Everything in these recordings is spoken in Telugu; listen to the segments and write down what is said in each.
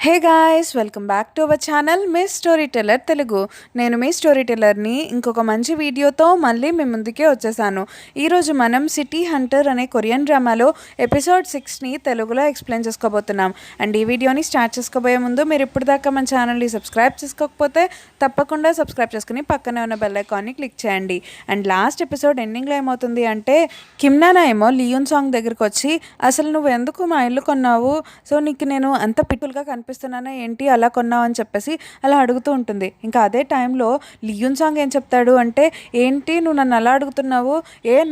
Hey guys, welcome back to our channel miss story teller Telugu. నేను మీ స్టోరీ టెల్లర్ని ఇంకొక మంచి వీడియోతో మళ్ళీ మీ ముందుకే వచ్చేసాను. ఈరోజు మనం సిటీ హంటర్ అనే కొరియన్ డ్రామాలో ఎపిసోడ్ 6ని తెలుగులో ఎక్స్ప్లెయిన్ చేసుకోబోతున్నాం. అండ్ ఈ వీడియోని స్టార్ట్ చేసుకోబోయే ముందు మీరు ఇప్పుడు దాకా మన ఛానల్ని సబ్స్క్రైబ్ చేసుకోకపోతే తప్పకుండా సబ్స్క్రైబ్ చేసుకుని పక్కనే ఉన్న బెల్ ఐకాన్ని క్లిక్ చేయండి. అండ్ లాస్ట్ ఎపిసోడ్ ఎండింగ్లో ఏమవుతుంది అంటే కిమ్నానా ఏమో లియోన్ సాంగ్ దగ్గరికి వచ్చి, అసలు నువ్వు ఎందుకు మా ఇల్లు కొన్నావు, సో నీకు నేను అంత పిట్టులుగా కనిపిస్తున్నానా ఏంటి, అలా కొన్నావు అని చెప్పేసి అలా అడుగుతూ ఉంటుంది. ఇంకా అదే టైంలో లియోన్ సాంగ్ ఏం చెప్తాడు అంటే, ఏంటి నువ్వు నన్ను అలా అడుగుతున్నావు,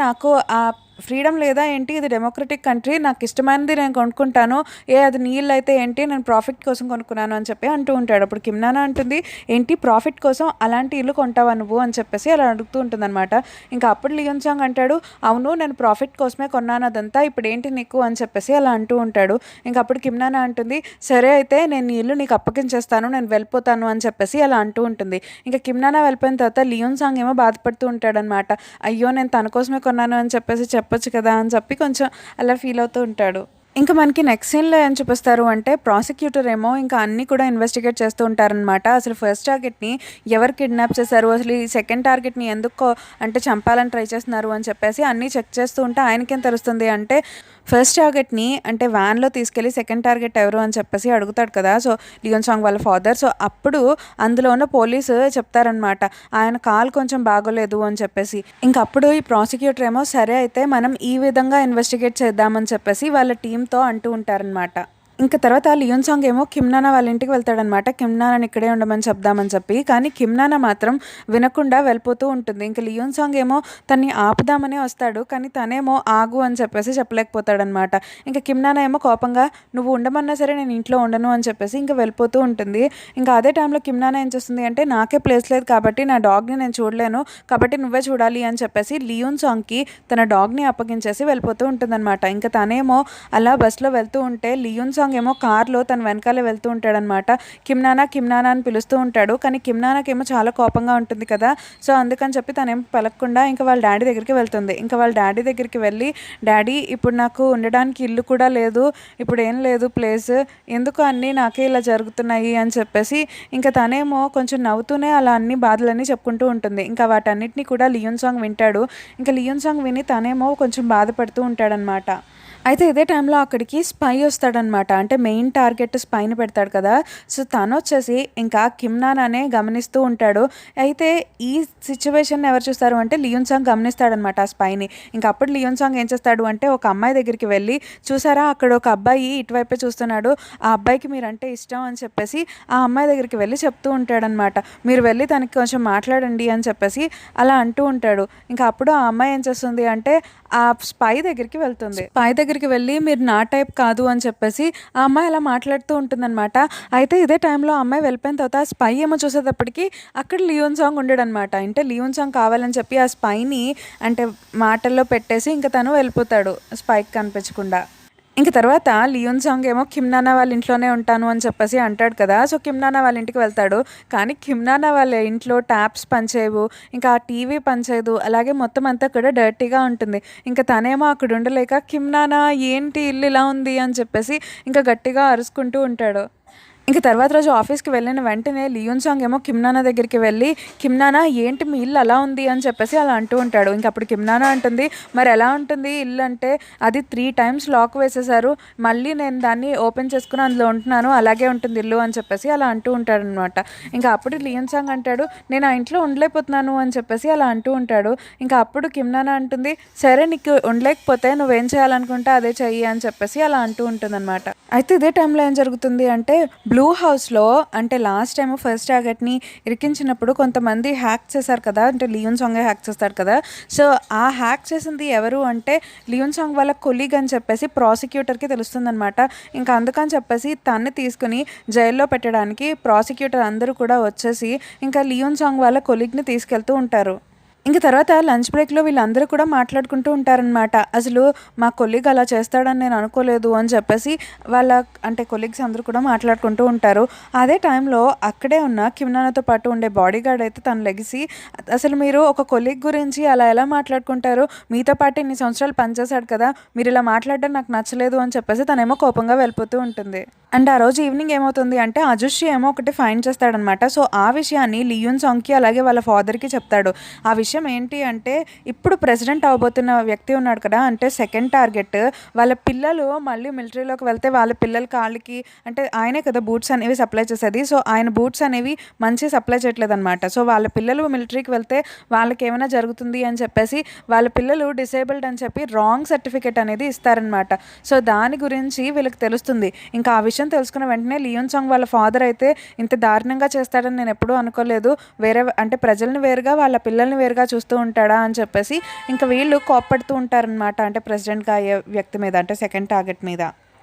నాకు ఆ ఫ్రీడమ్ లేదా ఏంటి, ఇది డెమోక్రటిక్ కంట్రీ, నాకు ఇష్టమైనది నేను కొనుక్కుంటాను, అది నీళ్ళు అయితే ఏంటి, నేను ప్రాఫిట్ కోసం కొనుక్కున్నాను అని చెప్పి అంటూ ఉంటాడు. అప్పుడు కిమ్నానా అంటుంది, ఏంటి ప్రాఫిట్ కోసం అలాంటి ఇల్లు కొంటావా నువ్వు అని చెప్పేసి అలా అడుగుతూ ఉంటుంది అనమాట. ఇంకా అప్పుడు లియోన్ సాంగ్ అంటాడు, అవును నేను ప్రాఫిట్ కోసమే కొన్నాను అదంతా, ఇప్పుడు ఏంటి నీకు అని చెప్పేసి అలా అంటూ ఉంటాడు. ఇంకా అప్పుడు కిమ్నానా అంటుంది, సరే అయితే నేను ఈ ఇల్లు నీకు అప్పగించేస్తాను, నేను వెళ్ళిపోతాను అని చెప్పేసి అలా అంటూ ఉంటుంది. ఇంకా కిమ్నానా వెళ్ళిపోయిన తర్వాత లియోన్ సాంగ్ ఏమో బాధపడుతూ ఉంటాడనమాట. అయ్యో నేను తన కోసమే కొన్నాను అని చెప్పేసి చెప్పొచ్చు కదా అని చెప్పి కొంచెం అలా ఫీల్ అవుతూ ఉంటాడు. ఇంకా మనకి నెక్స్ట్ సీన్లో ఏం చూపిస్తారు అంటే, ప్రాసిక్యూటర్ ఏమో ఇంకా అన్నీ కూడా ఇన్వెస్టిగేట్ చేస్తూ ఉంటారనమాట. అసలు ఫస్ట్ టార్గెట్ని ఎవరు కిడ్నాప్ చేశారు, అసలు ఈ సెకండ్ టార్గెట్ని ఎందుకు అంటే చంపాలని ట్రై చేస్తున్నారు అని చెప్పేసి అన్నీ చెక్ చేస్తూ ఉంటే ఆయనకేం తెలుస్తుంది అంటే, ఫస్ట్ టార్గెట్ని అంటే వ్యాన్లో తీసుకెళ్ళి సెకండ్ టార్గెట్ ఎవరు అని చెప్పేసి అడుగుతాడు కదా, సో లియోన్ సాంగ్ వాళ్ళ ఫాదర్. సో అప్పుడు అందులో ఉన్న పోలీసు చెప్తారనమాట, ఆయన కాల్ కొంచెం బాగోలేదు అని చెప్పేసి. ఇంకప్పుడు ఈ ప్రాసిక్యూటర్ ఏమో సరే అయితే మనం ఈ విధంగా ఇన్వెస్టిగేట్ చేద్దామని చెప్పేసి వాళ్ళ టీంతో అంటూ ఉంటారనమాట. ఇంకా తర్వాత లియోన్ సాంగ్ ఏమో కిమ్నానా వాళ్ళ ఇంటికి వెళ్తాడనమాట, కిమ్నానాని ఇక్కడే ఉండమని చెప్దామని చెప్పి. కానీ కిమ్నానా మాత్రం వినకుండా వెళ్ళిపోతూ ఉంటుంది. ఇంకా లియోన్ సాంగ్ ఏమో తన్ని ఆపుదామనే వస్తాడు, కానీ తనేమో ఆగు అని చెప్పేసి చెప్పలేకపోతాడనమాట. ఇంకా కిమ్నానా ఏమో కోపంగా, నువ్వు ఉండమన్నా సరే నేను ఇంట్లో ఉండను అని చెప్పేసి ఇంకా వెళ్ళిపోతూ ఉంటుంది. ఇంకా అదే టైంలో కిమ్నానా ఏం చేస్తుంది అంటే, నాకే ప్లేస్ లేదు కాబట్టి నా డాగ్ని నేను చూడలేను కాబట్టి నువ్వే చూడాలి అని చెప్పేసి లియోన్ సాంగ్కి తన డాగ్ని అప్పగించేసి వెళ్ళిపోతూ ఉంటుందన్నమాట. ఇంకా తనేమో అలా బస్లో వెళ్తూ ఉంటే లియోన్ సాంగ్ ఏమో కార్లో తన వెనకాలే వెళ్తూ ఉంటాడనమాట. కిమ్నానా కిమ్నానా అని పిలుస్తూ ఉంటాడు, కానీ కిమ్నానాకేమో చాలా కోపంగా ఉంటుంది కదా, సో అందుకని చెప్పి తనేమో పలకకుండా ఇంకా వాళ్ళ డాడీ దగ్గరికి వెళ్తుంది. ఇంకా వాళ్ళ డాడీ దగ్గరికి వెళ్ళి, డాడీ ఇప్పుడు నాకు ఉండడానికి ఇల్లు కూడా లేదు, ఇప్పుడు ఏం లేదు ప్లేస్, ఎందుకు అన్నీ నాకే ఇలా జరుగుతున్నాయి అని చెప్పేసి ఇంకా తనేమో కొంచెం నవ్వుతూనే అలా అన్ని బాధలన్నీ చెప్పుకుంటూ ఉంటుంది. ఇంకా వాటన్నిటిని కూడా లియోన్ సాంగ్ వింటాడు. ఇంకా లియోన్ సాంగ్ విని తనేమో కొంచెం బాధపడుతూ ఉంటాడనమాట. అయితే ఇదే టైంలో అక్కడికి స్పై వస్తాడనమాట, అంటే మెయిన్ టార్గెట్ స్పైని పెడతాడు కదా, సో తను వచ్చేసి ఇంకా కిమ్నానానే గమనిస్తూ ఉంటాడు. అయితే ఈ సిచ్యువేషన్ ఎవరు చూస్తారు అంటే లియోన్ సాంగ్ గమనిస్తాడనమాట ఆ స్పైని. ఇంకా అప్పుడు లియోన్ సాంగ్ ఏం చేస్తాడు అంటే, ఒక అమ్మాయి దగ్గరికి వెళ్ళి, చూసారా అక్కడ ఒక అబ్బాయి ఇటువైపే చూస్తున్నాడు, ఆ అబ్బాయికి మీరంటే ఇష్టం అని చెప్పేసి ఆ అమ్మాయి దగ్గరికి వెళ్ళి చెప్తూ ఉంటాడనమాట. మీరు వెళ్ళి తనకి కొంచెం మాట్లాడండి అని చెప్పేసి అలా అంటూ ఉంటాడు. ఇంకా అప్పుడు ఆ అమ్మాయి ఏం చేస్తుంది అంటే ఆ స్పై దగ్గరికి వెళ్తుంది. స్పై దగ్గరికి వెళ్ళి, మీరు నా టైప్ కాదు అని చెప్పేసి ఆ అమ్మాయి అలా మాట్లాడుతూ ఉంటుందన్నమాట. అయితే ఇదే టైంలో ఆ అమ్మాయి వెళ్ళిపోయిన తర్వాత ఆ స్పై ఏమో చూసేటప్పటికి అక్కడ లియోన్ సాంగ్ ఉండడనమాట. అంటే లియోన్ సాంగ్ కావాలని చెప్పి ఆ స్పైని అంటే మాటల్లో పెట్టేసి ఇంకా తను వెళ్ళిపోతాడు స్పైకి కనిపించకుండా. ఇంక తర్వాత లియోన్ సాంగ్ ఏమో కిమ్నానా వాళ్ళ ఇంట్లోనే ఉంటాను అని చెప్పేసి అంటాడు కదా, సో కిమ్నానా వాళ్ళ ఇంటికి వెళ్తాడు. కానీ కిమ్నానా వాళ్ళ ఇంట్లో ట్యాప్స్ పనిచేయవు, ఇంకా ఆ టీవీ పనిచేయదు, అలాగే మొత్తం అంతా కూడా డర్టీగా ఉంటుంది. ఇంకా తనేమో అక్కడ ఉండలేక, కిమ్నానా ఏంటి ఇల్లు ఇలా ఉంది అని చెప్పేసి ఇంకా గట్టిగా అరుచుకుంటూ ఉంటాడు. ఇంక తర్వాత రోజు ఆఫీస్కి వెళ్ళిన వెంటనే లియోన్ సాంగ్ ఏమో కిమ్నానా దగ్గరికి వెళ్ళి, కిమ్నానా ఏంటి మీ ఇల్లు అలా ఉంది అని చెప్పేసి అలా అంటూ ఉంటాడు. ఇంక అప్పుడు కిమ్నానా అంటుంది, మరి ఎలా ఉంటుంది ఇల్లు అంటే, అది 3 times లాక్ వేసేసారు, మళ్ళీ నేను దాన్ని ఓపెన్ చేసుకుని అందులో ఉంటున్నాను, అలాగే ఉంటుంది ఇల్లు అని చెప్పేసి అలా అంటూ ఉంటాడనమాట. ఇంకా అప్పుడు లియోన్ సాంగ్ అంటాడు, నేను ఆ ఇంట్లో ఉండలేకపోతున్నాను అని చెప్పేసి అలా అంటూ ఉంటాడు. ఇంకా అప్పుడు కిమ్నానా అంటుంది, సరే నీకు ఉండలేకపోతే నువ్వేం చేయాలనుకుంటే అదే చెయ్యి అని చెప్పేసి అలా అంటూ ఉంటుందన్నమాట. అయితే ఇదే టైంలో ఏం జరుగుతుంది అంటే, బ్లూ హౌస్లో అంటే లాస్ట్ టైం ఫస్ట్ టార్గెట్ని ఇరికించినప్పుడు కొంతమంది హ్యాక్ చేశారు కదా, అంటే లియోన్ సాంగే హ్యాక్ చేస్తాడు కదా, సో ఆ హ్యాక్ చేసింది ఎవరు అంటే లియోన్ సాంగ్ వాళ్ళ కొలీగ్ అని చెప్పేసి ప్రాసిక్యూటర్కి తెలుస్తుందనమాట. ఇంకా అందుకని చెప్పేసి తన్ని తీసుకుని జైల్లో పెట్టడానికి ప్రాసిక్యూటర్ అందరూ కూడా వచ్చేసి ఇంకా లియోన్ సాంగ్ వాళ్ళ కొలీగ్ని తీసుకెళ్తూ ఉంటారు. ఇంక తర్వాత లంచ్ బ్రేక్‌లో వీళ్ళందరూ కూడా మాట్లాడుకుంటూ ఉంటారనమాట. అసలు మా కొలీగ్ అలా చేస్తాడని నేను అనుకోలేదు అని చెప్పేసి వాళ్ళ అంటే కొలీగ్స్ అందరూ కూడా మాట్లాడుకుంటూ ఉంటారు. అదే టైంలో అక్కడే ఉన్న కిమ్నానాతో పాటు ఉండే బాడీగార్డ్ అయితే తను లెగిసి, "అసలు మీరు ఒక కొలీగ్ గురించి అలా ఎలా మాట్లాడుకుంటారు? మీతో పాటు ఇన్ని సంవత్సరాలు పనిచేశాడు కదా! మీరిలా మాట్లాడడం నాకు నచ్చలేదు" అని చెప్పేసి తనేమో కోపంగా వెళ్ళిపోతూ ఉంటుంది. అండ్ ఆ రోజు ఈవినింగ్ ఏమవుతుంది అంటే అజుషి ఏమో ఒకటి ఫైండ్ చేస్తాడనమాట. సో, ఆ విషయాన్ని లి యూన్ సాంగ్‌కి అలాగే వాళ్ళ ఫాదర్‌కి చెప్తాడు. ఆ విషయం ఏంటి అంటే, ఇప్పుడు ప్రెసిడెంట్ అవ్వబోతున్న వ్యక్తి ఉన్నాడు కదా! అంటే సెకండ్ టార్గెట్ వాళ్ళ పిల్లలు మళ్ళీ మిలిటరీలోకి వెళ్తే వాళ్ళ పిల్లల కాళ్ళకి అంటే ఆయనే కదా బూట్స్ అనేవి సప్లై చేసేది. సో, ఆయన బూట్స్ అనేవి మంచిగా సప్లై చేయట్లేదనమాట. సో, వాళ్ళ పిల్లలు మిలిటరీకి వెళ్తే వాళ్ళకేమైనా జరుగుతుంది అని చెప్పేసి వాళ్ళ పిల్లలు డిసేబుల్డ్ అని చెప్పి రాంగ్ సర్టిఫికేట్ అనేది ఇస్తారనమాట. సో, దాని గురించి వీళ్ళకి తెలుస్తుంది. ఇంకా ఆ విషయం తెలుసుకున్న వెంటనే లి యూన్ సాంగ్ వాళ్ళ ఫాదర్ అయితే ఇంత దారుణంగా చేస్తాడని నేను ఎప్పుడూ అనుకోలేదు. వేరే అంటే ప్రజల్ని వేరుగా వాళ్ళ పిల్లల్ని వేరుగా చూస్తూ ఉంటాడా అని చెప్పేసి ఇంకా వీళ్ళు కోప్పడుతూ ఉంటారనమాట. అంటే ప్రెసిడెంట్‌గా అయ్యే వ్యక్తి మీద అంటే సెకండ్ టార్గెట్ మీద.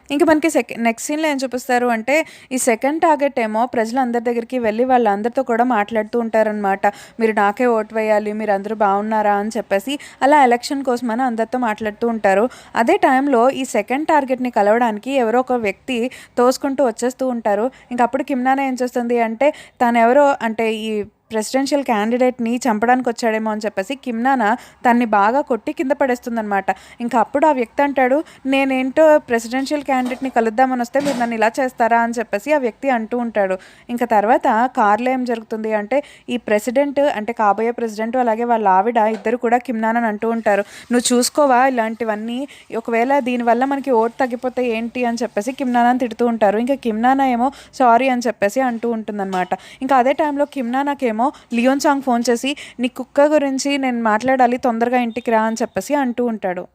ఇంక మనకి నెక్స్ట్ సీన్‌లో ఏం చూపిస్తారు అంటే, ఈ సెకండ్ టార్గెట్ ఏమో ప్రజలందరి దగ్గరికి వెళ్ళి వాళ్ళందరితో కూడా మాట్లాడుతూ ఉంటారనమాట. మీరు నాకే ఓటు వేయాలి, మీరందరూ బాగున్నారా అని చెప్పేసి అలా ఎలక్షన్ కోసమని అందరితో మాట్లాడుతూ ఉంటారు. అదే టైంలో ఈ సెకండ్ టార్గెట్‌ని కలవడానికి ఎవరో ఒక వ్యక్తి తోసుకుంటూ వచ్చేస్తూ ఉంటారు. ఇంక అప్పుడు కిమ్నానా ఏం చేస్తుంది అంటే, తనెవరో అంటే ఈ ప్రెసిడెన్షియల్ క్యాండిడేట్‌ని చంపడానికి వచ్చాడేమో అని చెప్పేసి కిమ్నానా తన్ని బాగా కొట్టి కింద పడేస్తుందనమాట. ఇంక అప్పుడు ఆ వ్యక్తి అంటాడు, నేనేంటో ప్రెసిడెన్షియల్ క్యాండిడేట్‌ని కలుద్దామని వస్తే మీరు నన్ను ఇలా చేస్తారా అని చెప్పేసి ఆ వ్యక్తి అంటూ ఉంటాడు. ఇంక తర్వాత కార్‌లో ఏం జరుగుతుంది అంటే, ఈ ప్రెసిడెంట్ అంటే కాబోయే ప్రెసిడెంట్ అలాగే వాళ్ళ ఆవిడ ఇద్దరు కూడా కిమ్నానాని అంటూ ఉంటారు, నువ్వు చూసుకోవా ఇలాంటివన్నీ, ఒకవేళ దీనివల్ల మనకి ఓటు తగ్గిపోతే ఏంటి అని చెప్పేసి కిమ్నానాని తిడుతూ ఉంటారు. ఇంకా కిమ్నానా ఏమో సారీ అని చెప్పేసి అంటూ ఉంటుందన్నమాట. ఇంకా అదే టైంలో కిమ్నానాకేమో లి యూన్ సాంగ్ ఫోన్ చేసి, నీ కుక్క గురించి నేను మాట్లాడాలి, తొందరగా ఇంటికి రా అని చెప్పేసి అంటూ ఉంటాడు.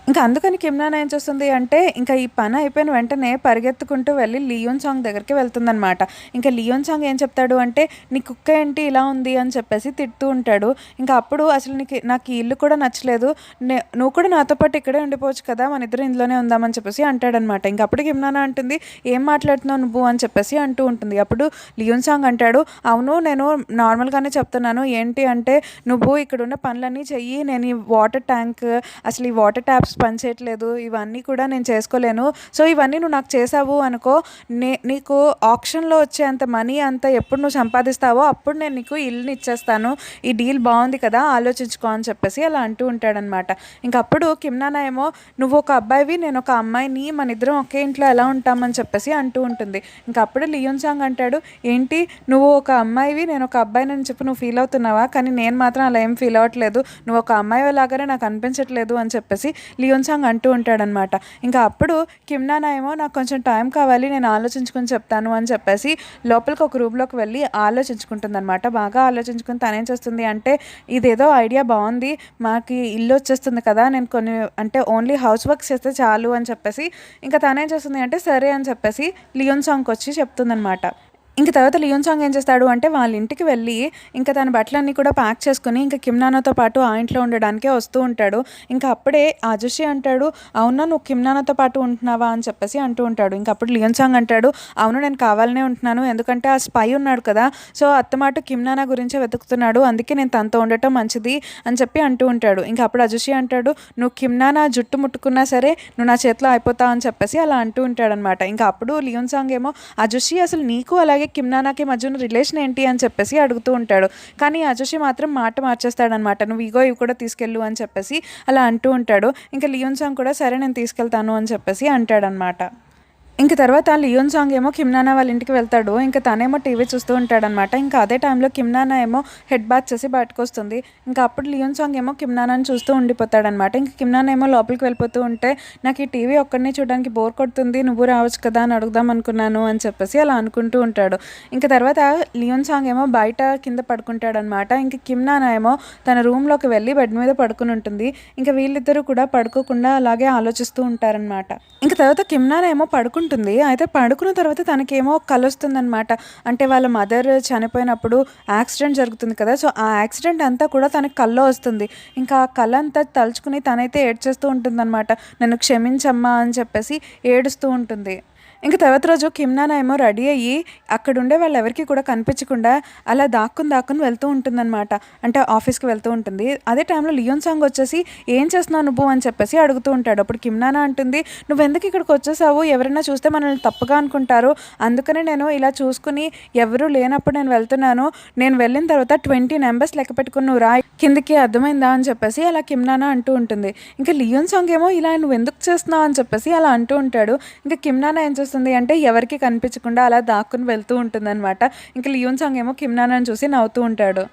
ఇంకా అందుకని కిమ్నానా ఏం చేస్తుంది అంటే, ఇంకా ఈ పని అయిపోయిన వెంటనే పరిగెత్తుకుంటూ వెళ్ళి లి యూన్ సాంగ్ దగ్గరికి వెళ్తుందనమాట. ఇంకా లి యూన్ సాంగ్ ఏం చెప్తాడు అంటే, నీ కుక్క ఏంటి ఇలా ఉంది అని చెప్పేసి తిడుతూ ఉంటాడు. ఇంకా అప్పుడు అసలు నాకు ఈ ఇల్లు కూడా నచ్చలేదు, నువ్వు కూడా నాతో పాటు ఇక్కడే ఉండిపోవచ్చు కదా, మన ఇద్దరు ఇందులోనే ఉందామని చెప్పేసి అంటాడనమాట. ఇంకా అప్పుడు కిమ్నానా అంటుంది, ఏం మాట్లాడుతున్నావు నువ్వు అని చెప్పేసి అంటూ ఉంటుంది. అప్పుడు లి యూన్ సాంగ్ అంటాడు, అవును నేను నార్మల్గానే చెప్తున్నాను, ఏంటి అంటే నువ్వు ఇక్కడున్న పనులన్నీ చెయ్యి, నేను ఈ వాటర్ ట్యాంక్ అసలు ఈ వాటర్ ట్యాప్స్ పనిచేయట్లేదు, ఇవన్నీ కూడా నేను చేసుకోలేను, సో ఇవన్నీ నువ్వు నాకు చేసావు అనుకో, నీకు ఆప్షన్లో వచ్చేంత మనీ అంతా ఎప్పుడు నువ్వు సంపాదిస్తావో అప్పుడు నేను నీకు ఇల్లుని ఇచ్చేస్తాను, ఈ డీల్ బాగుంది కదా ఆలోచించుకో అని చెప్పేసి అలా అంటూ ఉంటాడనమాట. ఇంకప్పుడు కిమ్నానా ఏమో, నువ్వు ఒక అబ్బాయివి నేను ఒక అమ్మాయిని, మన ఇద్దరం ఒకే ఇంట్లో ఎలా ఉంటామని చెప్పేసి అంటూ ఉంటుంది. ఇంకప్పుడు లి యూన్ సాంగ్ అంటాడు, ఏంటి నువ్వు ఒక అమ్మాయివి నేను ఒక అబ్బాయిని అని చెప్పి నువ్వు ఫీల్ అవుతున్నావా, కానీ నేను మాత్రం అలా ఏం ఫీల్ అవ్వట్లేదు, నువ్వు ఒక అమ్మాయి లాగానే నాకు అనిపించట్లేదు అని చెప్పేసి లి యూన్ సాంగ్ అంటూ ఉంటాడనమాట. ఇంకా అప్పుడు కిమ్నానా ఏమో, నాకు కొంచెం టైం కావాలి, నేను ఆలోచించుకుని చెప్తాను అని చెప్పేసి లోపలికి ఒక రూమ్లోకి వెళ్ళి ఆలోచించుకుంటుందన్నమాట. బాగా ఆలోచించుకుని తనేం చేస్తుంది అంటే, ఇదేదో ఐడియా బాగుంది, మాకు ఇల్లు వచ్చేస్తుంది కదా, నేను కొన్ని అంటే ఓన్లీ హౌస్ వర్క్స్ చేస్తే చాలు అని చెప్పేసి ఇంకా తనేం చేస్తుంది అంటే సరే అని చెప్పేసి లి యూన్ సాంగ్కి వచ్చి చెప్తుందనమాట. ఇంక తర్వాత లి యూన్ సాంగ్ ఏం చేస్తాడు అంటే, వాళ్ళ ఇంటికి వెళ్ళి ఇంకా తన బట్టలన్నీ కూడా ప్యాక్ చేసుకుని ఇంకా కిమ్నానాతో పాటు ఆ ఇంట్లో ఉండడానికే వస్తూ ఉంటాడు. ఇంకా అప్పుడే అజుషి అంటాడు, అవునా నువ్వు కిమ్నానాతో పాటు ఉంటున్నావా అని చెప్పేసి అంటూ ఉంటాడు. ఇంక అప్పుడు లి యూన్ సాంగ్ అంటాడు, అవును నేను కావాలనే ఉంటున్నాను, ఎందుకంటే ఆ స్పై ఉన్నాడు కదా, సో అత్తమాట కిమ్నానా గురించే వెతుకుతున్నాడు, అందుకే నేను తనతో ఉండటం మంచిది అని చెప్పి అంటూ ఉంటాడు. ఇంకా అప్పుడు అజుషి అంటాడు, నువ్వు కిమ్నానా జుట్టు ముట్టుకున్నా సరే నువ్వు నా చేతిలో అయిపోతావు అని చెప్పేసి అలా అంటూ ఉంటాడనమాట. ఇంకా అప్పుడు లి యూన్ సాంగ్ ఏమో, అజుషి అసలు నీకు అలాగే కిమ్నానాకి మధ్య ఉన్న రిలేషన్ ఏంటి అని చెప్పేసి అడుగుతూ ఉంటాడు. కానీ అజుషి మాత్రం మాట మార్చేస్తాడనమాట, నువ్వు ఇవి కూడా తీసుకెళ్ళు అని చెప్పేసి అలా అంటూ ఉంటాడు. ఇంకా లి యూన్ సాంగ్ కూడా సరే నేను తీసుకెళ్తాను అని చెప్పేసి అంటాడనమాట. ఇంక తర్వాత లి యూన్ సాంగ్ ఏమో కిమ్నానా వాళ్ళ ఇంటికి వెళ్తాడు. ఇంకా తనేమో టీవీ చూస్తూ ఉంటాడనమాట. ఇంకా అదే టైంలో కిమ్నానా ఏమో హెడ్ బాత్ చేసి బయటకు వస్తుంది. ఇంకా అప్పుడు లి యూన్ సాంగ్ ఏమో కిమ్నానాని చూస్తూ ఉండిపోతాడనమాట. ఇంకా కిమ్నానా ఏమో లోపలికి వెళ్ళిపోతూ ఉంటే, నాకు ఈ టీవీ ఒక్కడిని చూడడానికి బోర్ కొడుతుంది, నువ్వు రావచ్చు కదా అని అడుగుదాం అనుకున్నాను అని చెప్పేసి అలా అనుకుంటూ ఉంటాడు. ఇంకా తర్వాత లి యూన్ సాంగ్ ఏమో బయట కింద పడుకుంటాడనమాట. ఇంకా కిమ్నానా ఏమో తన రూమ్లోకి వెళ్ళి బెడ్ మీద పడుకుని ఉంటుంది. ఇంకా వీళ్ళిద్దరూ కూడా పడుకోకుండా అలాగే ఆలోచిస్తూ ఉంటారనమాట. ఇంకా తర్వాత కిమ్నానా ఏమో పడుకుంటుంది. అయితే పడుకున్న తర్వాత తనకేమో కల వస్తుందనమాట. అంటే వాళ్ళ మదర్ చనిపోయినప్పుడు యాక్సిడెంట్ జరుగుతుంది కదా, సో ఆ యాక్సిడెంట్ అంతా కూడా తనకి కల్లో వస్తుంది. ఇంకా ఆ కళ అంతా తలుచుకుని తనైతే ఏడ్చేస్తూ ఉంటుందన్నమాట, నన్ను క్షమించమ్మా అని చెప్పేసి ఏడుస్తూ ఉంటుంది. ఇంక తర్వాత రోజు కిమ్ నాన్న ఏమో రెడీ అయ్యి అక్కడుండే వాళ్ళెవరికీ కూడా కనిపించకుండా అలా దాక్కుని వెళ్తూ ఉంటుందనమాట. అంటే ఆఫీస్‌కి వెళ్తూ ఉంటుంది. అదే టైంలో లియోన్ సాంగ్ వచ్చేసి, "ఏం చేస్తున్నావు నువ్వు?" అని చెప్పేసి అడుగుతూ ఉంటాడు. అప్పుడు కిమ్ నాన్న అంటుంది, "నువ్వెందుకు ఇక్కడికొచ్చేసావు? ఎవరైనా చూస్తే మనల్ని తప్పుగా అనుకుంటారు. అందుకనే నేను ఇలా చూసుకుని ఎవరూ లేనప్పుడు నేను వెళ్తున్నాను. నేను వెళ్ళిన తర్వాత 20 నంబర్స్ లెక్క పెట్టుకొని నువ్వు రా కిందకి, అర్థమైందా?" అని చెప్పేసి అలా కిమ్ నాన్న అంటూ ఉంటుంది. ఇంకా లియోన్ సాంగ్ ఏమో, "ఇలా నువ్వెందుకు చేస్తున్నావు?" అని చెప్పేసి అలా అంటూ ఉంటాడు. ఇంకా కిమ్ నాన్న ఏం చేస్తుంది అంటే ఎవరికీ కనిపించకుండా అలా దాక్కుని వెళ్తూ ఉంటుందన్నమాట. ఇంకా లియోన్ సాంగ్ ఏమో కిమ్ నాన్నని చూసి నవ్వుతూ ఉంటాడు.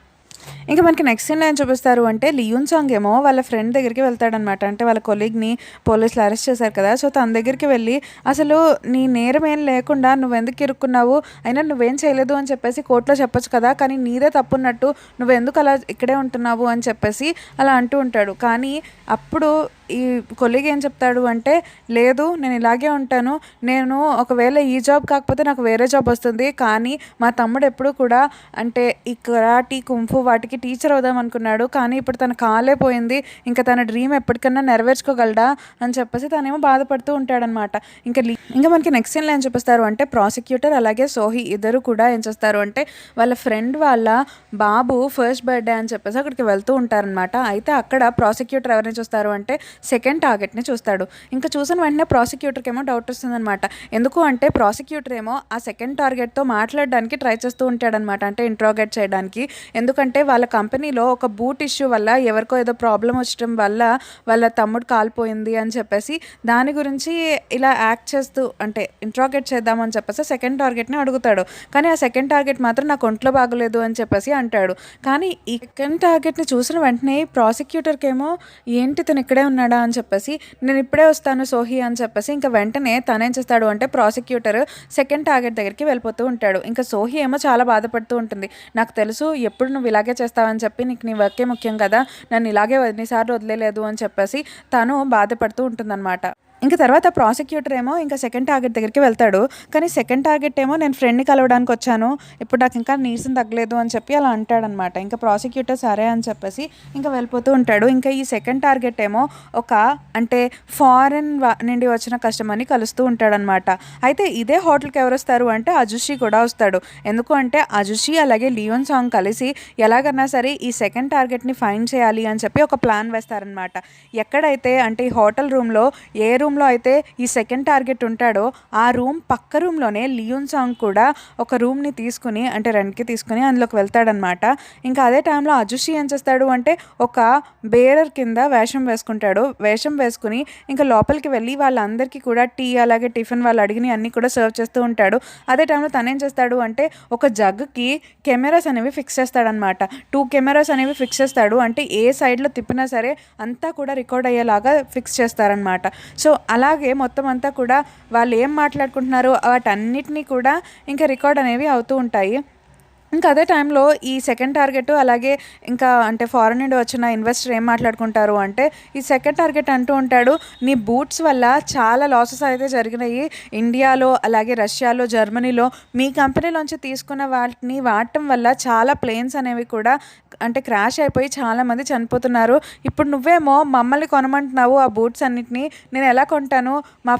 ఇంక మనకి నెక్స్ట్ సీన్‌లో ఏం చూపిస్తారు అంటే, లియోన్ సాంగ్ ఏమో వాళ్ళ ఫ్రెండ్ దగ్గరికి వెళ్తాడనమాట. అంటే వాళ్ళ కొలీగ్‌ని పోలీసులు అరెస్ట్ చేశారు కదా! సో, తన దగ్గరికి వెళ్ళి, "అసలు నీ నేరం ఏం లేకుండా నువ్వెందుకు ఇరుక్కున్నావు? అయినా నువ్వేం చేయలేదు అని చెప్పేసి కోర్ట్‌లో చెప్పొచ్చు కదా! కానీ నీదే తప్పున్నట్టు నువ్వెందుకు అలా ఇక్కడే ఉంటున్నావు?" అని చెప్పేసి అలా అంటూ ఉంటాడు. కానీ అప్పుడు ఈ కొలీగ్ ఏం చెప్తాడు అంటే, "లేదు, నేను ఇలాగే ఉంటాను. నేను ఒకవేళ ఈ జాబ్ కాకపోతే నాకు వేరే జాబ్ వస్తుంది. కానీ మా తమ్ముడు ఎప్పుడూ కూడా అంటే ఈ కరాటీ, కుంఫు వాటికి టీచర్ అవుదాం అనుకున్నాడు. కానీ ఇప్పుడు తన కాలే పోయింది. ఇంకా తన డ్రీమ్ ఎప్పటికన్నా నెరవేర్చుకోగలడా?" అని చెప్పేసి తనేమో బాధపడుతూ ఉంటాడనమాట. ఇంకా మనకి నెక్స్ట్ సీన్‌లో ఏం చూపిస్తారు అంటే, ప్రాసిక్యూటర్ అలాగే సోహీ ఇద్దరు కూడా ఏం చేస్తారు అంటే, వాళ్ళ ఫ్రెండ్ వాళ్ళ బాబు ఫస్ట్ బర్త్‌డే అని చెప్పేసి అక్కడికి వెళ్తూ ఉంటారనమాట. అయితే అక్కడ ప్రాసిక్యూటర్ ఎవరిని చూస్తారు అంటే, సెకండ్ టార్గెట్‌ని చూస్తాడు. ఇంకా చూసిన వెంటనే ప్రాసిక్యూటర్‌కి ఏమో డౌట్ వస్తుందనమాట. ఎందుకు అంటే ప్రాసిక్యూటర్ ఏమో ఆ సెకండ్ టార్గెట్‌తో మాట్లాడడానికి ట్రై చేస్తూ ఉంటాడనమాట. అంటే ఇంట్రాగేట్ చేయడానికి. ఎందుకంటే వాళ్ళ కంపెనీలో ఒక బూట్ ఇష్యూ వల్ల ఎవరికో ఏదో ప్రాబ్లమ్ వచ్చడం వల్ల వాళ్ళ తమ్ముడు కాలిపోయింది అని చెప్పేసి దాని గురించి ఇలా యాక్ట్ చేస్తూ అంటే ఇంట్రాగేట్ చేద్దామని చెప్పేసి సెకండ్ టార్గెట్‌ని అడుగుతాడు. కానీ ఆ సెకండ్ టార్గెట్ మాత్రం నాకు ఒంట్లో బాగోలేదు అని చెప్పేసి అంటాడు. కానీ ఈ సెకండ్ టార్గెట్‌ని చూసిన వెంటనే ప్రాసిక్యూటర్‌కేమో, ఏంటి తను ఇక్కడే ఉన్నాడా అని చెప్పేసి, "నేను ఇప్పుడే వస్తాను సోహీ" అని చెప్పేసి ఇంకా వెంటనే తనేం చేస్తాడు అంటే ప్రాసిక్యూటర్ సెకండ్ టార్గెట్ దగ్గరికి వెళ్ళిపోతూ ఉంటాడు. ఇంకా సోహీ ఏమో చాలా బాధపడుతూ ఉంటుంది. "నాకు తెలుసు ఎప్పుడు నువ్వు ఇలాగే చేస్తావని చెప్పి, నీకు నీ వర్కే ముఖ్యం కదా, నన్ను ఇలాగే ఎన్నిసార్లు వదిలేలేదు" అని చెప్పేసి తను బాధపడుతూ ఉంటుందన్నమాట. ఇంక తర్వాత ప్రాసిక్యూటర్ ఏమో ఇంకా సెకండ్ టార్గెట్ దగ్గరికి వెళ్తాడు. కానీ సెకండ్ టార్గెట్ ఏమో, "నేను ఫ్రెండ్‌ని కలవడానికి వచ్చాను. ఇప్పుడు నాకు ఇంకా నీరసం తగ్గలేదు" అని చెప్పి అలా అంటాడనమాట. ఇంకా ప్రాసిక్యూటర్ సరే అని చెప్పేసి ఇంకా వెళ్ళిపోతూ ఉంటాడు. ఇంకా ఈ సెకండ్ టార్గెట్ ఏమో ఒక అంటే ఫారెన్ నుండి వచ్చిన కస్టమర్‌ని కలుస్తూ ఉంటాడనమాట. అయితే ఇదే హోటల్‌కి ఎవరొస్తారు అంటే అజుషి కూడా వస్తాడు. ఎందుకు అంటే అజుషి అలాగే లియోన్ సాంగ్ కలిసి ఎలాగన్నా సరే ఈ సెకండ్ టార్గెట్‌ని ఫైండ్ చేయాలి అని చెప్పి ఒక ప్లాన్ వేస్తారనమాట. ఎక్కడైతే అంటే ఈ హోటల్ రూమ్‌లో ఏ రూమ్‌లో అయితే ఈ సెకండ్ టార్గెట్ ఉంటాడో ఆ రూమ్ పక్క రూమ్‌లోనే లియోన్ సాంగ్ కూడా ఒక రూమ్‌ని తీసుకుని అంటే రెంట్‌కి తీసుకుని అందులోకి వెళ్తాడనమాట. ఇంకా అదే టైంలో అజుషి ఏం చేస్తాడు అంటే ఒక బేరర్ కింద వేషం వేసుకుంటాడు. వేషం వేసుకుని ఇంకా లోపలికి వెళ్ళి వాళ్ళందరికీ కూడా టీ అలాగే టిఫిన్ వాళ్ళు అడిగినవి అన్నీ కూడా సర్వ్ చేస్తూ ఉంటాడు. అదే టైంలో తనేం చేస్తాడు అంటే ఒక జగ్‌కి కెమెరాస్ అనేవి ఫిక్స్ చేస్తాడనమాట. 2 కెమెరాస్ అనేవి ఫిక్స్ చేస్తాడు. అంటే ఏ సైడ్‌లో తిప్పినా సరే అంతా కూడా రికార్డ్ అయ్యేలాగా ఫిక్స్ చేస్తారనమాట. సో అలాగే మొత్తం అంతా కూడా వాళ్ళు ఏం మాట్లాడుకుంటున్నారో వాటన్నిటిని కూడా ఇంకా రికార్డ్ అనేవి అవుతూ ఉంటాయి. ఇంకా అదే టైంలో ఈ సెకండ్ టార్గెట్ అలాగే ఇంకా అంటే ఫారెన్ నుండి వచ్చిన ఇన్వెస్టర్ ఏం మాట్లాడుకుంటారు అంటే, ఈ సెకండ్ టార్గెట్ అంటూ ఉంటాడు, "నీ బూట్స్ వల్ల చాలా లాసెస్ అయితే జరిగినాయి ఇండియాలో అలాగే రష్యాలో, జర్మనీలో. మీ కంపెనీలోంచి తీసుకున్న వాటిని వాడటం వల్ల చాలా ప్లేన్స్ అనేవి కూడా అంటే క్రాష్ అయిపోయి చాలామంది చనిపోతున్నారు. ఇప్పుడు నువ్వేమో మమ్మల్ని కొనమంటున్నావు ఆ బూట్స్ అన్నిటిని. నేను ఎలా కొంటాను? మా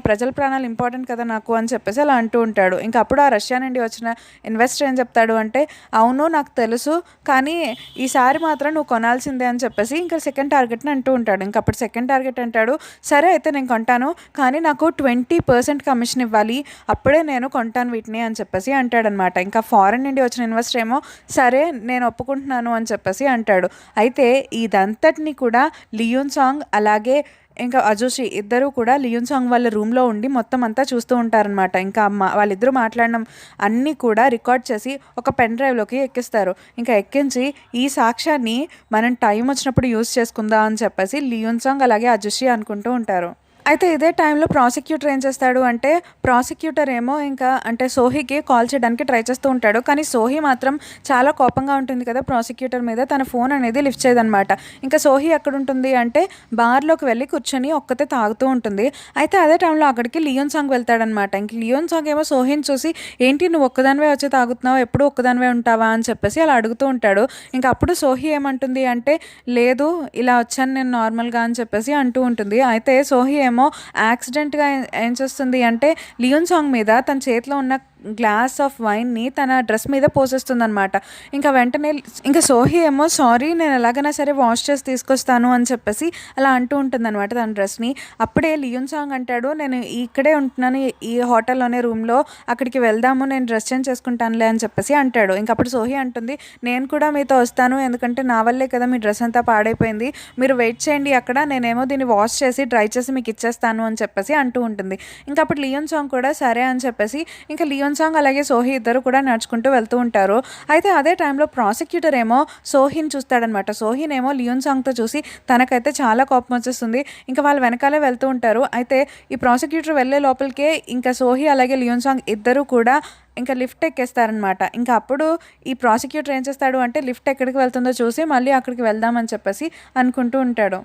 ప్రజల ప్రాణాలు ఇంపార్టెంట్ కదా నాకు" అని చెప్పేసి అలా అంటూ ఉంటాడు. ఇంకా అప్పుడు ఆ రష్యా నుండి వచ్చిన ఇన్వెస్టర్ ఏం చెప్తాడు అంటే, "అవును నాకు తెలుసు, కానీ ఈసారి మాత్రం నువ్వు కొనాల్సిందే" అని చెప్పేసి ఇంకా సెకండ్ టార్గెట్ని అంటూ ఉంటాడు. ఇంకా అప్పుడు సెకండ్ టార్గెట్ అంటాడు, "సరే అయితే నేను కొంటాను, కానీ నాకు 20% కమిషన్ ఇవ్వాలి, అప్పుడే నేను కొంటాను వీటిని" అని చెప్పేసి అంటాడనమాట. ఇంకా ఫారెన్ నుండి వచ్చిన ఇన్వెస్టర్ ఏమో, "సరే నేను ఒప్పుకుంటున్నాను" అని చెప్పేసి అంటాడు. అయితే ఇదంతటిని కూడా లియోన్ సాంగ్ అలాగే ఇంకా అజుషి ఇద్దరూ కూడా లియోన్ సాంగ్ వాళ్ళ రూమ్‌లో ఉండి మొత్తం అంతా చూస్తూ ఉంటారనమాట. ఇంకా వాళ్ళిద్దరూ మాట్లాడడం అన్నీ కూడా రికార్డ్ చేసి ఒక పెన్ డ్రైవ్‌లోకి ఎక్కిస్తారు. ఇంకా ఎక్కించి ఈ సాక్ష్యాన్ని మనం టైం వచ్చినప్పుడు యూజ్ చేసుకుందాం అని చెప్పేసి లియోన్ సాంగ్ అలాగే అజుషి అనుకుంటూ ఉంటారు. అయితే ఇదే టైంలో ప్రాసిక్యూటర్ ఏం చేస్తాడు అంటే, ప్రాసిక్యూటర్ ఏమో ఇంకా అంటే సోహీకి కాల్ చేయడానికి ట్రై చేస్తూ ఉంటాడు. కానీ సోహీ మాత్రం చాలా కోపంగా ఉంటుంది కదా ప్రాసిక్యూటర్ మీద. తన ఫోన్ అనేది లిఫ్ట్ చేయదనమాట. ఇంకా సోహీ ఎక్కడుంటుంది అంటే బార్‌లోకి వెళ్ళి కూర్చొని ఒక్కతే తాగుతూ ఉంటుంది. అయితే అదే టైంలో అక్కడికి లియోన్ సాంగ్ వెళ్తాడనమాట. ఇంక లియోన్ సాంగ్ ఏమో సోహీని చూసి, "ఏంటి నువ్వు ఒక్కదానివే వచ్చి తాగుతున్నావు? ఎప్పుడూ ఒక్కదానివే ఉంటావా?" అని చెప్పేసి అలా అడుగుతూ ఉంటాడు. ఇంకా అప్పుడు సోహీ ఏమంటుంది అంటే, "లేదు, ఇలా వచ్చాను నేను నార్మల్‌గా" అని చెప్పేసి అంటూ ఉంటుంది. అయితే సోహీ ఏమో ఏమో యాక్సిడెంట్‌గా ఏం చేస్తుంది అంటే లియోన్ సాంగ్ మీద తన చేతిలో ఉన్న గ్లాస్ ఆఫ్ వైన్‌ని తన డ్రెస్ మీద పోసేస్తుందనమాట. ఇంకా వెంటనే ఇంకా సోహి ఏమో సారీ నేను ఎలాగైనా సరే వాష్ చేసి తీసుకొస్తాను అని చెప్పేసి అలా అంటూ ఉంటుందనమాట తన డ్రెస్‌ని. అప్పుడే లియోన్ సాంగ్ అంటాడు, నేను ఇక్కడే ఉంటున్నాను ఈ హోటల్‌లోనే రూమ్‌లో, అక్కడికి వెళ్దాము నేను డ్రెస్ చేంజ్ చేసుకుంటానులే అని చెప్పేసి అంటాడు. ఇంక అప్పుడు సోహి అంటుంది, నేను కూడా మీతో వస్తాను ఎందుకంటే నా వల్లే కదా మీ డ్రెస్ అంతా పాడైపోయింది. మీరు వెయిట్ చేయండి అక్కడ, నేనేమో దీన్ని వాష్ చేసి డ్రై చేసి మీకు ఇచ్చేస్తాను అని చెప్పేసి అంటూ ఉంటుంది. ఇంక అప్పుడు లియోన్ సాంగ్ కూడా సరే అని చెప్పేసి ఇంకా లియోన్ సాంగ్ అలాగే సోహి ఇద్దరు కూడా నడుచుకుంటూ వెళ్తూ ఉంటారు. అయితే అదే టైంలో ప్రాసిక్యూటర్ ఏమో సోహిని చూస్తాడనమాట. సోహినేమో లియోన్ సాంగ్తో చూసి తనకైతే చాలా కోపం వచ్చేస్తుంది. ఇంకా వాళ్ళు వెనకాలే వెళ్తూ ఉంటారు. అయితే ఈ ప్రాసిక్యూటర్ వెళ్ళే లోపలికే ఇంకా సోహి అలాగే లియోన్ సాంగ్ ఇద్దరు కూడా ఇంకా లిఫ్ట్ ఎక్కేస్తారనమాట. ఇంకా అప్పుడు ఈ ప్రాసిక్యూటర్ ఏం చేస్తాడు అంటే లిఫ్ట్ ఎక్కడికి వెళ్తుందో చూసి మళ్ళీ అక్కడికి వెళ్దామని చెప్పేసి అనుకుంటూ ఉంటాడు.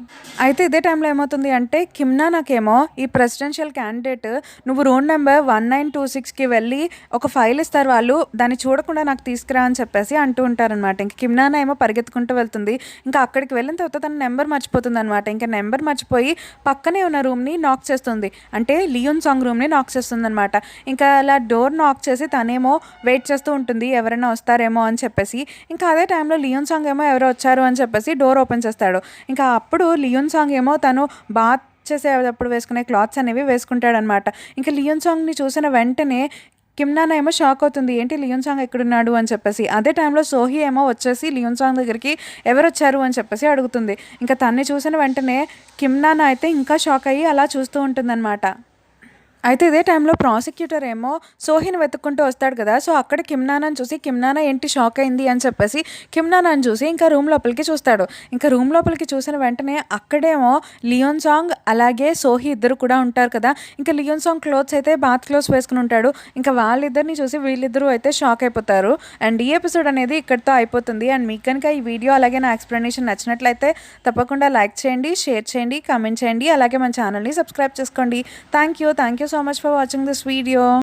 అయితే ఇదే టైంలో ఏమవుతుంది అంటే కిమ్నా నాకేమో ఈ ప్రెసిడెన్షియల్ క్యాండిడేట్ నువ్వు రూమ్ నెంబర్ 1926కి వెళ్ళి ఒక ఫైల్ ఇస్తారు వాళ్ళు, దాన్ని చూడకుండా నాకు తీసుకురా అని చెప్పేసి అంటూ ఉంటారనమాట. ఇంక కిమ్నానా ఏమో పరిగెత్తుకుంటూ వెళ్తుంది. ఇంకా అక్కడికి వెళ్ళిన తర్వాత తన నెంబర్ మర్చిపోతుంది అనమాట. ఇంకా నెంబర్ మర్చిపోయి పక్కనే ఉన్న రూమ్ని నాక్ చేస్తుంది, అంటే లియోన్ సాంగ్ రూమ్ని నాక్ చేస్తుంది అనమాట. ఇంకా అలా డోర్ నాక్ చేసి తనేమో వెయిట్ చేస్తూ ఉంటుంది ఎవరైనా వస్తారేమో అని చెప్పేసి. ఇంకా అదే టైంలో లియోన్ సాంగ్ ఏమో ఎవరో వచ్చారు అని చెప్పేసి డోర్ ఓపెన్ చేస్తాడు. ఇంకా అప్పుడు లియోన్ సాంగ్ ఏమో తను బాత్ చేసేటప్పుడు వేసుకునే క్లాత్స్ అనేవి వేసుకుంటాడనమాట. ఇంకా లియోన్ సాంగ్ని చూసిన వెంటనే కిమ్నానా ఏమో షాక్ అవుతుంది, ఏంటి లియోన్ సాంగ్ ఎక్కడున్నాడు అని చెప్పేసి. అదే టైంలో సోహి ఏమో వచ్చేసి లియోన్ సాంగ్ దగ్గరికి ఎవరు వచ్చారు అని చెప్పేసి అడుగుతుంది. ఇంకా తన్ని చూసిన వెంటనే కిమ్నానా అయితే ఇంకా షాక్ అయ్యి అలా చూస్తూ ఉంటుందన్నమాట. అయితే ఇదే టైంలో ప్రాసిక్యూటర్ ఏమో సోహిని వెతుక్కుంటూ వస్తాడు కదా, సో అక్కడ కిమ్నానాని చూసి కిమ్నానా ఏంటి షాక్ అయింది అని చెప్పేసి కిమ్నానాని చూసి ఇంకా రూమ్ లోపలికి చూస్తాడు. ఇంకా రూమ్ లోపలికి చూసిన వెంటనే అక్కడేమో లియోన్ సాంగ్ అలాగే సోహి ఇద్దరు కూడా ఉంటారు కదా. ఇంకా లియోన్ సాంగ్ క్లోత్స్ అయితే బాత్ క్లోత్స్ వేసుకుని ఉంటాడు. ఇంకా వాళ్ళిద్దరిని చూసి వీళ్ళిద్దరూ అయితే షాక్ అయిపోతారు. అండ్ ఈ ఎపిసోడ్ అనేది ఇక్కడితో అయిపోతుంది. అండ్ మీకు కనుక ఈ వీడియో అలాగే నా ఎక్స్ప్లెనేషన్ నచ్చినట్లయితే తప్పకుండా లైక్ చేయండి, షేర్ చేయండి, కామెంట్ చేయండి, అలాగే మన ఛానల్ని సబ్స్క్రైబ్ చేసుకోండి. Thank you so much for watching this video.